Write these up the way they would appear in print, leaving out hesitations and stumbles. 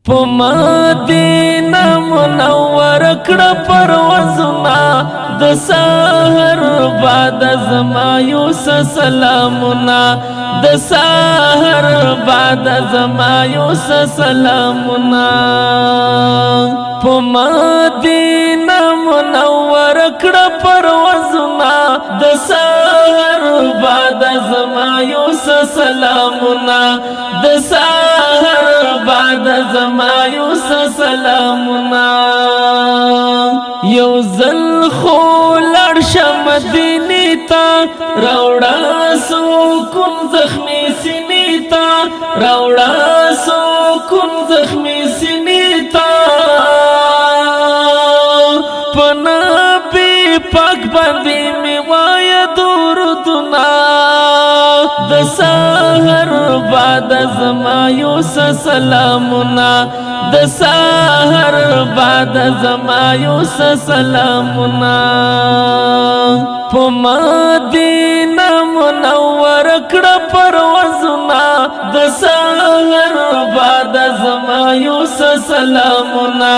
په مدینه منور کړه پروازونه د سحر بعد زما یوس سلامونه د سحر بعد زما یوس سلامونه په مدینه منور کړه پروازونه د سحر بعد زما یوس سلامونه د سحر بعد زما یوس سلامنا یو زل خو لړشه مدینې ته راوړه سکون زخمي سینې ته راوړه سکون زخمي سینې ته په نبي پاک باندې مې وایه درودونه د سحر بعد زما یوس سلامونه د سحر بعد زما یوس سلامونه په مدینه منور کړه پروازونه د سحر بعد زما یوس سلامونه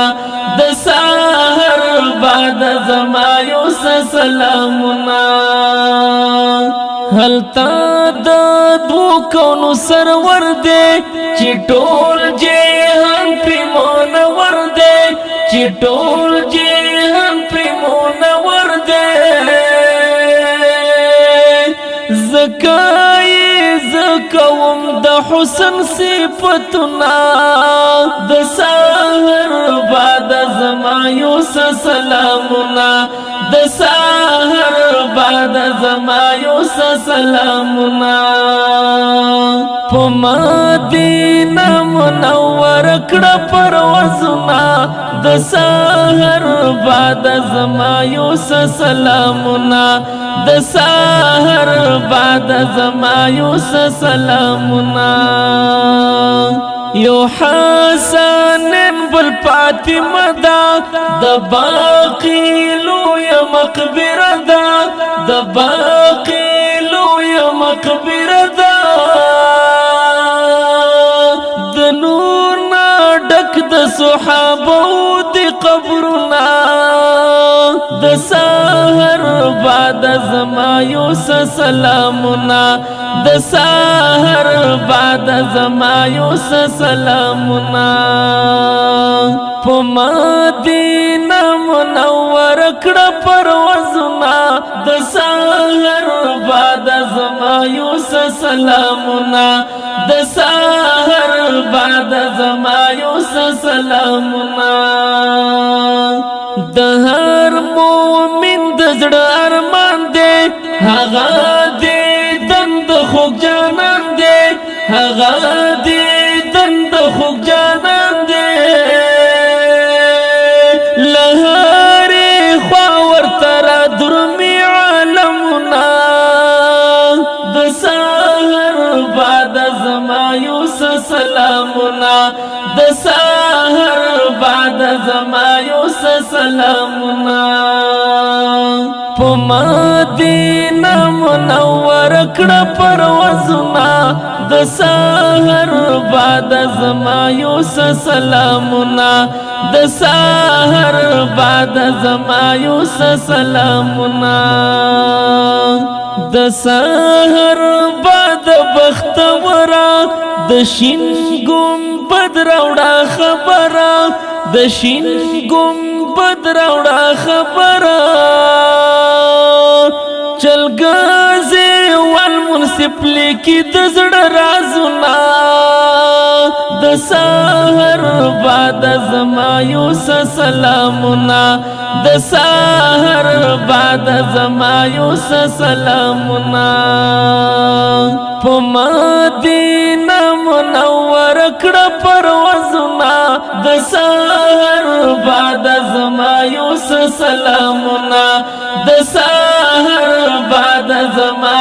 د سحر بعد زما یوس سلامونه هلتا د دو کونو سرور دے چی ټول جهان پی منور دے چی ټول جهان پی منور دے زکاوم د حسن صفتنا د سحر بعد زما یوس سلامنا د سحر بعد زما یوس سلامنا په مدینه منور کړه پروازونه د سحر بعد زما یوس سلامنا د سحر بعد زما یوس سلامنا یو حسن بل فاطمه دا د باقی لوی مقبره دا د باقی لوی مقبره دا د نور نا ډک د صحابه د قبرنا د سحر بعد زما یوس سلامنا د سحر بعد زما یوس سلامنا په مدینه منور کړه پروازونه د سحر بعد زما یوس سلامنا د سحر بعد زما یوس سلامنا د هر مومن د زړه ارمان دی هغه دی دند خوږ جانان دی هغه دی دند خوږ جانان دی له هرې خوا ورته را درومي عالمونه د سحر بعد زما یوس سلامونه د سحر بعد زما یوس سلامنا په مدینه منور کړه پروازونه د سحر بعد زما یوس سلامنا د سحر بعد زما یوس سلامنا د سحر بعد بختورا د شین ګمبد راوړه خبره د شین ګمبد راوړه خبره چلګازي والمنصف لیکي د زړه رازونه د سحر بعد زما یوس سلامونه د سحر بعد زما یوس سلامونه په مدینه منور کړه پروازونه د سحر بعد زما یوس سلامونه د سحر بعد زما